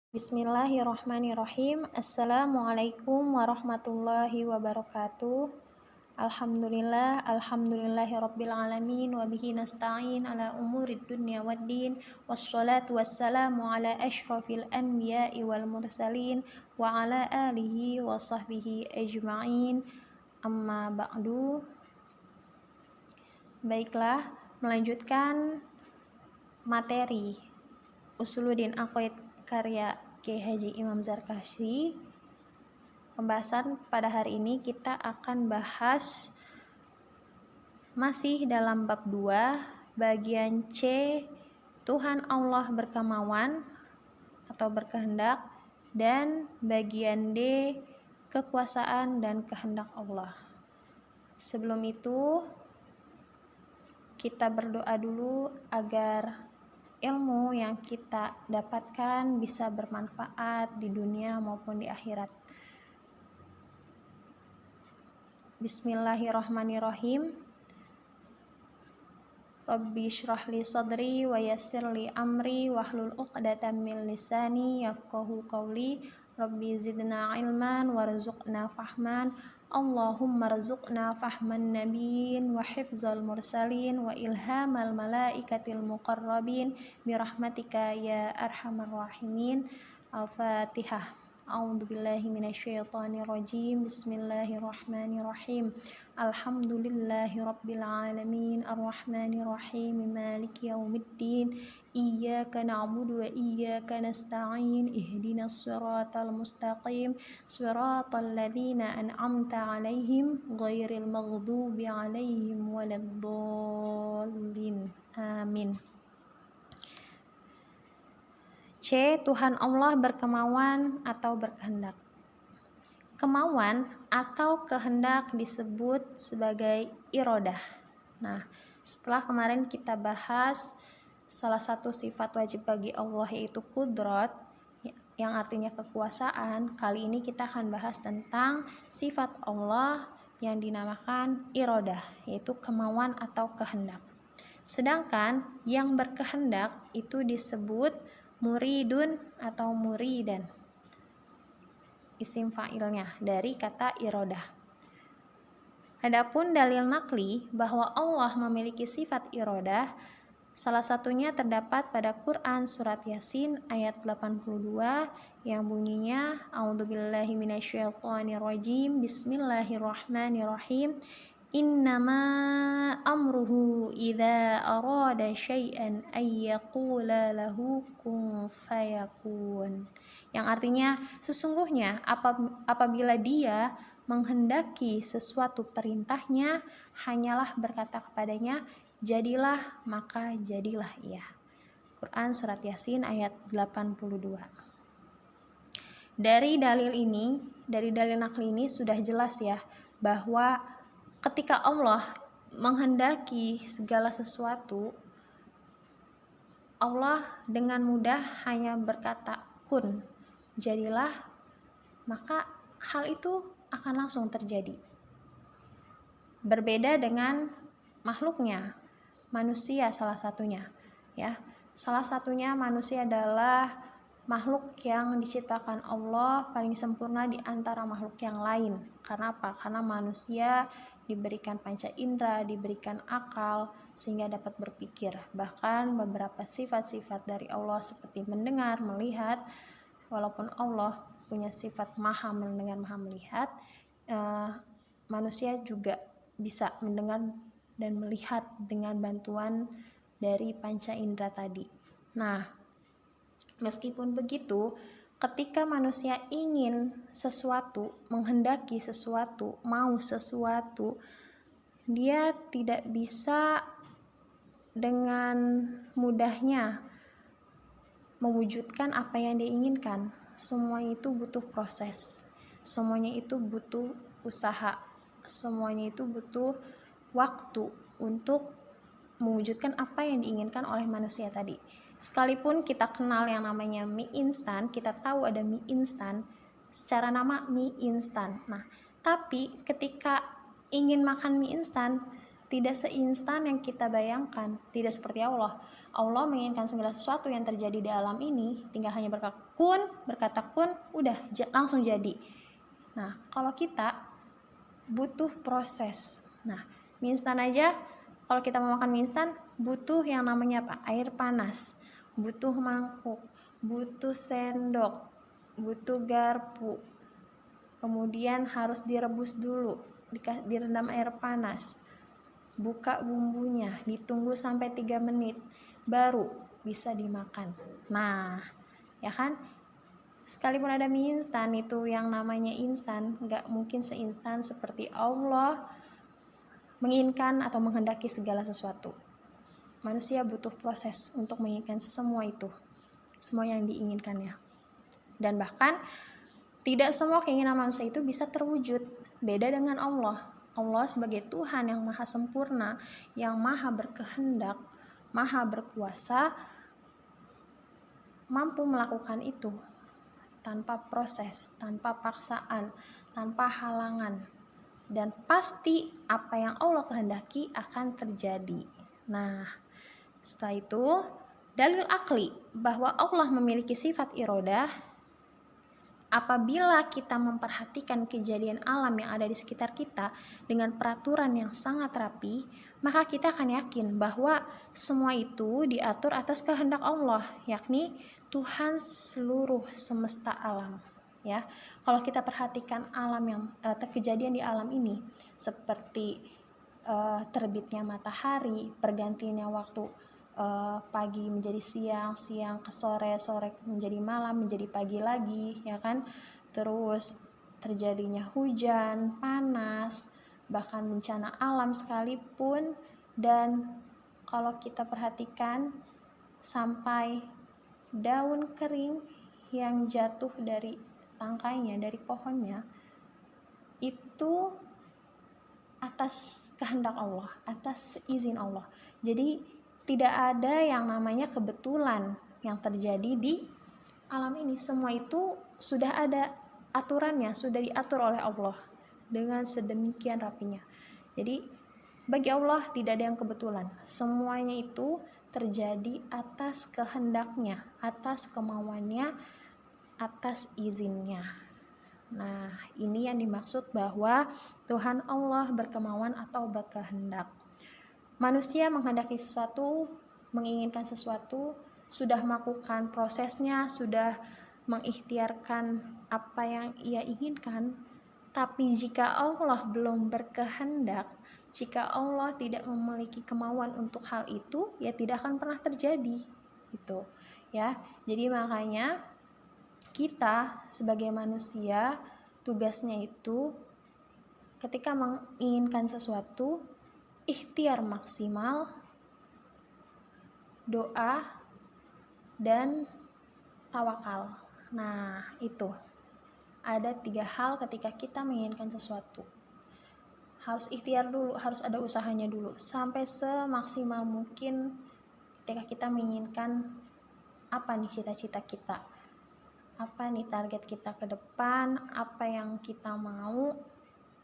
Bismillahirrahmanirrahim. Assalamualaikum warahmatullahi wabarakatuh. Alhamdulillahi rabbil alamin wa bihi nasta'in ala umurid dunya waddin wassalatu wassalamu ala asyrafil anbiya'i wal mursalin wa ala alihi wa sahbihi ajma'in. Amma ba'du. Baiklah, melanjutkan materi Usuluddin Aqaid karya Kiai Haji Imam Zarkashi. Pembahasan pada hari ini kita akan bahas masih dalam bab 2, bagian C, Tuhan Allah berkemauan atau berkehendak, dan bagian D, kekuasaan dan kehendak Allah. Sebelum itu kita berdoa dulu agar ilmu yang kita dapatkan bisa bermanfaat di dunia maupun di akhirat. Bismillahirrahmanirrahim. Rabbi shrahli sadri wa yassirli amri wahlul 'uqdatam min lisani yafqahu qawli. Rabbi zidna ilman warzuqna fahman. Allahumma rzuqna fahman nabiyyin wa hifzal mursalin wa ilhamal malaikatil muqarrabin birahmatika ya arhamar rahimin. Al-Fatihah. A'udzubillahi minasyaitonirrajim. Bismillahirrahmanirrahim. Alhamdulillahi rabbil alamin arrahmanir rahim maliki yaumiddin iyyaka na'budu wa iyyaka nasta'in ihdinas siratal mustaqim siratal ladzina an'amta 'alaihim ghairil maghdubi 'alaihim waladdallin. Amin. C. Tuhan Allah berkemauan atau berkehendak. Kemauan atau kehendak disebut sebagai irodah. Nah, setelah kemarin kita bahas salah satu sifat wajib bagi Allah yaitu kudrat, yang artinya kekuasaan. Kali ini kita akan bahas tentang sifat Allah yang dinamakan irodah, yaitu kemauan atau kehendak. Sedangkan yang berkehendak itu disebut muridun atau muridan, isim fa'ilnya dari kata irodah. Adapun dalil nakli bahwa Allah memiliki sifat irodah, salah satunya terdapat pada Quran surat Yasin ayat 82 yang bunyinya A'udzubillahi minasyaitonirrajim. Bismillahirrahmanirrahim. Innama amruhu idza arada syai'an ay yaqula lahu kun fayakun. Yang artinya sesungguhnya apabila dia menghendaki sesuatu perintahnya hanyalah berkata kepadanya jadilah, maka jadilah ia. Quran surat Yasin ayat 82. Dari dalil nakli ini sudah jelas ya bahwa ketika Allah menghendaki segala sesuatu, Allah dengan mudah hanya berkata kun, jadilah, maka hal itu akan langsung terjadi. Berbeda dengan makhluknya, manusia salah satunya, ya. Salah satunya manusia adalah makhluk yang diciptakan Allah paling sempurna di antara makhluk yang lain. Karena apa? Karena manusia diberikan panca indera, diberikan akal sehingga dapat berpikir. Bahkan beberapa sifat-sifat dari Allah seperti mendengar, melihat, walaupun Allah punya sifat maha mendengar, maha melihat, manusia juga bisa mendengar dan melihat dengan bantuan dari panca indera tadi. Nah, meskipun begitu, ketika manusia ingin sesuatu, menghendaki sesuatu, mau sesuatu, dia tidak bisa dengan mudahnya mewujudkan apa yang dia inginkan. Semuanya itu butuh proses, semuanya itu butuh usaha, semuanya itu butuh waktu untuk mewujudkan apa yang diinginkan oleh manusia tadi. Sekalipun kita kenal yang namanya mie instan, kita tahu ada mie instan, secara nama mie instan. Nah, tapi ketika ingin makan mie instan, tidak seinstan yang kita bayangkan, tidak seperti Allah. Allah menginginkan segala sesuatu yang terjadi di alam ini, tinggal hanya berkata kun, udah langsung jadi. Nah, kalau kita butuh proses. Nah, mie instan aja, kalau kita mau makan mie instan, butuh yang namanya apa? Air panas, butuh mangkuk, butuh sendok, butuh garpu. Kemudian harus direbus dulu, direndam air panas. Buka bumbunya, ditunggu sampai 3 menit, baru bisa dimakan. Nah, ya kan? Sekalipun ada mie instan, itu yang namanya instan, gak mungkin seinstan seperti Allah menginginkan atau menghendaki segala sesuatu. Manusia butuh proses untuk menginginkan semua itu, semua yang diinginkannya. Dan bahkan tidak semua keinginan manusia itu bisa terwujud. Beda dengan Allah. Allah sebagai Tuhan yang maha sempurna, yang maha berkehendak, maha berkuasa, mampu melakukan itu tanpa proses, tanpa paksaan, tanpa halangan. Dan pasti apa yang Allah kehendaki akan terjadi. Nah, setelah itu dalil akli bahwa Allah memiliki sifat irodah. Apabila kita memperhatikan kejadian alam yang ada di sekitar kita dengan peraturan yang sangat rapi, maka kita akan yakin bahwa semua itu diatur atas kehendak Allah, yakni Tuhan seluruh semesta alam. Ya, kalau kita perhatikan alam yang kejadian di alam ini, seperti terbitnya matahari, pergantiannya waktu pagi menjadi siang, siang ke sore, sore menjadi malam, menjadi pagi lagi, ya kan? Terus terjadinya hujan, panas, bahkan bencana alam sekalipun. Dan kalau kita perhatikan sampai daun kering yang jatuh dari tangkainya, dari pohonnya, itu atas kehendak Allah, atas izin Allah. Jadi tidak ada yang namanya kebetulan yang terjadi di alam ini. Semua itu sudah ada aturannya, sudah diatur oleh Allah dengan sedemikian rapinya. Jadi bagi Allah tidak ada yang kebetulan. Semuanya itu terjadi atas kehendaknya, atas kemauannya, atas izinnya. Nah, ini yang dimaksud bahwa Tuhan Allah berkemauan atau berkehendak. Manusia menghendaki sesuatu, menginginkan sesuatu, sudah melakukan prosesnya, sudah mengikhtiarkan apa yang ia inginkan. Tapi jika Allah belum berkehendak, jika Allah tidak memiliki kemauan untuk hal itu, ya tidak akan pernah terjadi. Gitu. Ya. Jadi makanya kita sebagai manusia tugasnya itu ketika menginginkan sesuatu, ikhtiar maksimal, doa, dan tawakal. Nah, itu ada 3 hal ketika kita menginginkan sesuatu. Harus ikhtiar dulu, harus ada usahanya dulu, sampai semaksimal mungkin ketika kita menginginkan apa nih cita-cita kita, apa nih target kita ke depan, apa yang kita mau,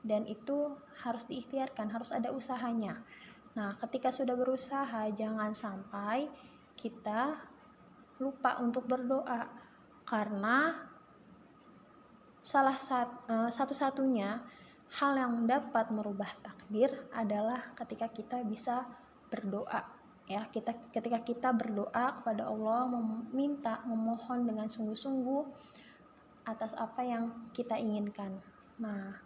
dan itu harus diikhtiarkan, harus ada usahanya. Nah, ketika sudah berusaha, jangan sampai kita lupa untuk berdoa, karena satu-satunya hal yang dapat merubah takdir adalah ketika kita bisa berdoa. Ya, ketika kita berdoa kepada Allah, meminta, memohon dengan sungguh-sungguh atas apa yang kita inginkan. Nah,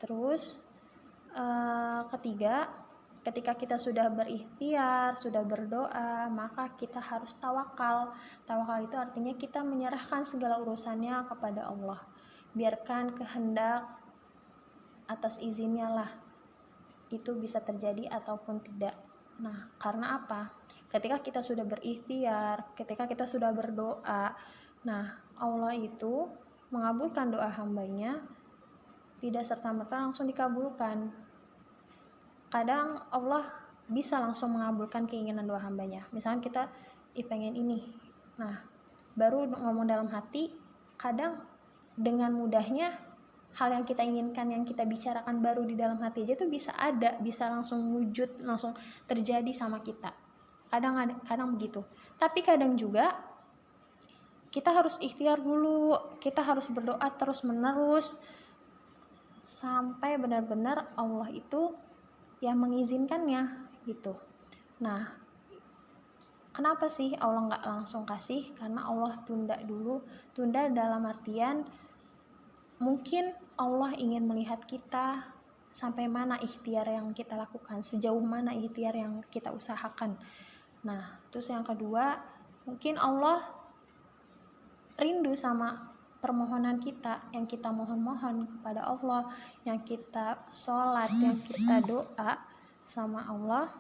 terus ketiga, ketika kita sudah berikhtiar, sudah berdoa, maka kita harus tawakal. Tawakal itu artinya kita menyerahkan segala urusannya kepada Allah. Biarkan kehendak atas izinnya lah itu bisa terjadi ataupun tidak. Nah, karena apa? Ketika kita sudah berikhtiar, ketika kita sudah berdoa, nah Allah itu mengabulkan doa hambanya, tidak serta-merta langsung dikabulkan. Kadang Allah bisa langsung mengabulkan keinginan doa hambanya. Misalnya kita pengen ini, nah baru ngomong dalam hati, kadang dengan mudahnya hal yang kita inginkan, yang kita bicarakan baru di dalam hati aja tuh bisa ada, bisa langsung wujud, langsung terjadi sama kita. Kadang begitu. Tapi kadang juga kita harus ikhtiar dulu, kita harus berdoa terus-menerus sampai benar-benar Allah itu yang mengizinkannya gitu. Nah, kenapa sih Allah nggak langsung kasih? Karena Allah tunda dulu. Tunda dalam artian mungkin Allah ingin melihat kita sampai mana ikhtiar yang kita lakukan, sejauh mana ikhtiar yang kita usahakan. Nah, terus yang kedua, mungkin Allah rindu sama permohonan kita, yang kita mohon-mohon kepada Allah, yang kita sholat, yang kita doa sama Allah.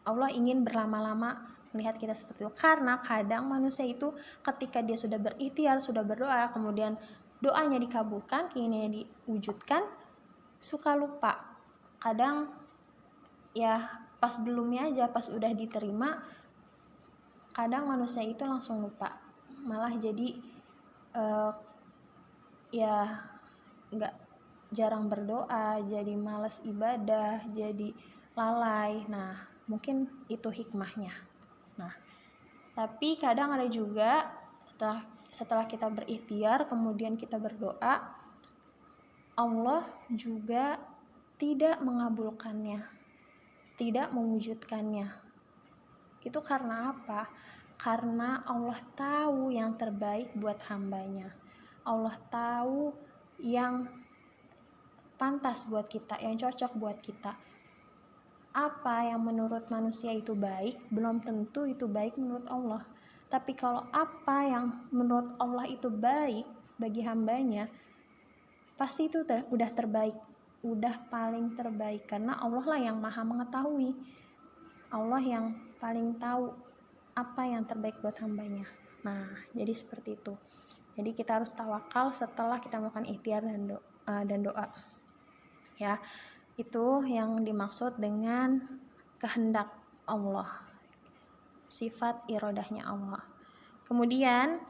Allah ingin berlama-lama melihat kita seperti itu. Karena kadang manusia itu ketika dia sudah berikhtiar, sudah berdoa, kemudian doanya dikabulkan, keinginannya diwujudkan, suka lupa. Kadang ya pas belumnya aja, pas udah diterima, kadang manusia itu langsung lupa, malah jadi ya nggak, jarang berdoa, jadi malas ibadah, jadi lalai. Nah, mungkin itu hikmahnya. Nah, tapi kadang ada juga setelah kita berikhtiar, kemudian kita berdoa, Allah juga tidak mengabulkannya, tidak mewujudkannya. Itu karena apa? Karena Allah tahu yang terbaik buat hambanya. Allah tahu yang pantas buat kita, yang cocok buat kita. Apa yang menurut manusia itu baik, belum tentu itu baik menurut Allah. Tapi kalau apa yang menurut Allah itu baik bagi hambanya, pasti itu udah terbaik, udah paling terbaik. Karena Allah lah yang maha mengetahui, Allah yang paling tahu apa yang terbaik buat hambanya. Nah, jadi seperti itu. Jadi kita harus tawakal setelah kita melakukan ikhtiar dan doa. Ya, itu yang dimaksud dengan kehendak Allah, sifat irodahnya Allah. Kemudian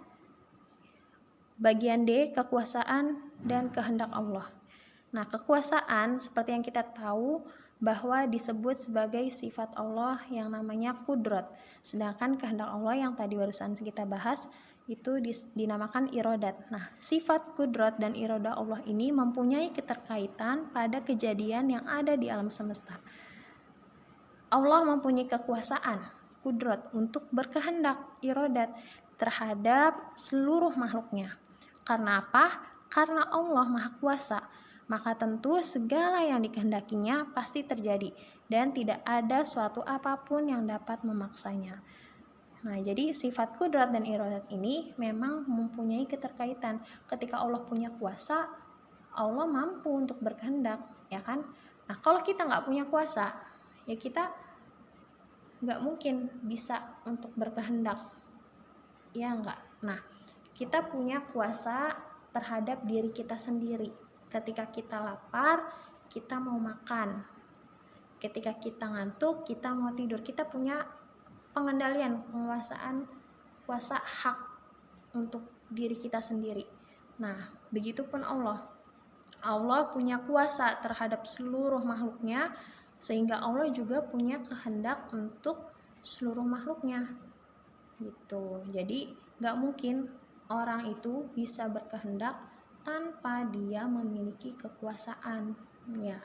bagian D, kekuasaan dan kehendak Allah. Nah, kekuasaan seperti yang kita tahu bahwa disebut sebagai sifat Allah yang namanya kudrat. Sedangkan kehendak Allah yang tadi barusan kita bahas itu dinamakan irodat. Nah, sifat kudrat dan irodah Allah ini mempunyai keterkaitan pada kejadian yang ada di alam semesta. Allah mempunyai kekuasaan, kudrat, untuk berkehendak, irodat, terhadap seluruh makhluknya. Karena apa? Karena Allah Maha Kuasa, maka tentu segala yang dikehendakinya pasti terjadi dan tidak ada suatu apapun yang dapat memaksanya. Nah, jadi sifat kudrat dan iradat ini memang mempunyai keterkaitan. Ketika Allah punya kuasa, Allah mampu untuk berkehendak, ya kan? Nah, kalau kita nggak punya kuasa, ya kita nggak mungkin bisa untuk berkehendak, ya nggak? Nah, kita punya kuasa terhadap diri kita sendiri. Ketika kita lapar, kita mau makan. Ketika kita ngantuk, kita mau tidur. Kita punya pengendalian, penguasaan, kuasa hak untuk diri kita sendiri. Nah, begitupun Allah. Allah punya kuasa terhadap seluruh makhluknya, sehingga Allah juga punya kehendak untuk seluruh makhluknya. Gitu. Jadi, nggak mungkin orang itu bisa berkehendak tanpa dia memiliki kekuasaan. Ya,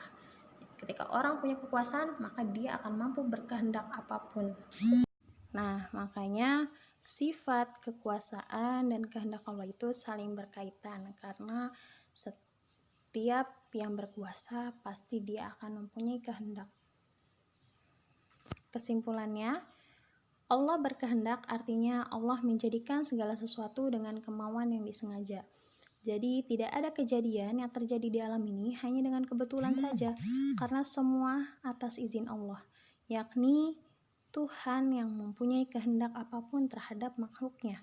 ketika orang punya kekuasaan, maka dia akan mampu berkehendak apapun. Nah, makanya sifat kekuasaan dan kehendak Allah itu saling berkaitan, karena setiap yang berkuasa pasti dia akan mempunyai kehendak. Kesimpulannya, Allah berkehendak artinya Allah menjadikan segala sesuatu dengan kemauan yang disengaja. Jadi tidak ada kejadian yang terjadi di alam ini hanya dengan kebetulan saja, karena semua atas izin Allah, yakni Tuhan yang mempunyai kehendak apapun terhadap makhluknya.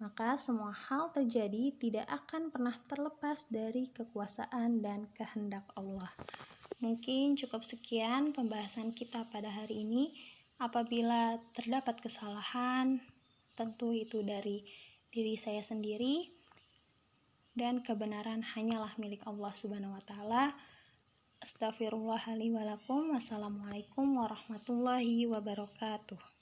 Maka semua hal terjadi tidak akan pernah terlepas dari kekuasaan dan kehendak Allah. Mungkin cukup sekian pembahasan kita pada hari ini. Apabila terdapat kesalahan, tentu itu dari diri saya sendiri, dan kebenaran hanyalah milik Allah Subhanahu wa Ta'ala. Astaghfirullah li wa lakum. Wassalamualaikum warahmatullahi wabarakatuh.